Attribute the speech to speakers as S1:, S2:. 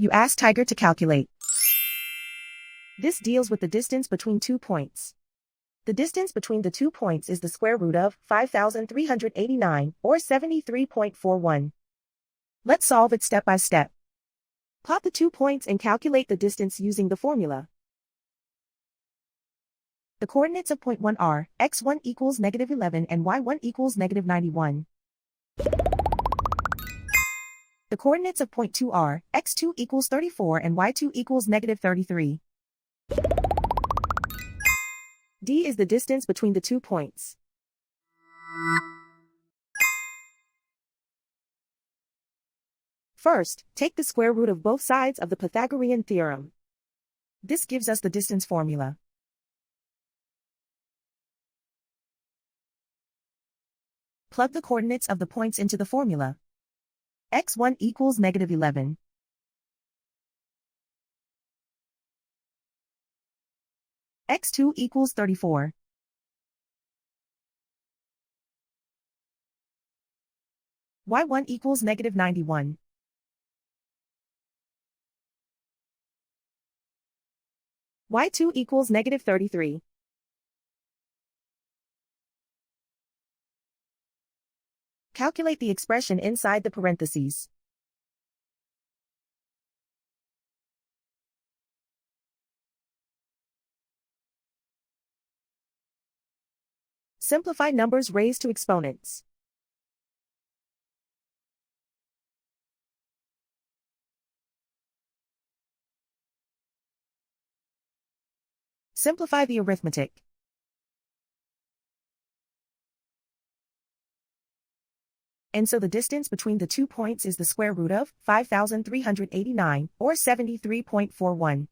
S1: You ask Tiger to calculate. This deals with the distance between 2 points. The distance between the 2 points is the square root of 5,389, or 73.41. Let's solve it step by step. Plot the 2 points and calculate the distance using the formula. The coordinates of point 1 are x1 equals -11 and y1 equals -91. The coordinates of point 2 are x2 equals 34 and y2 equals -33. D is the distance between the 2 points. First, take the square root of both sides of the Pythagorean theorem. This gives us the distance formula. Plug the coordinates of the points into the formula. x1 equals -11. x2 equals 34. y1 equals -91. y2 equals -33. Calculate the expression inside the parentheses. Simplify numbers raised to exponents. Simplify the arithmetic. And so the distance between the 2 points is the square root of 5,389, or 73.41.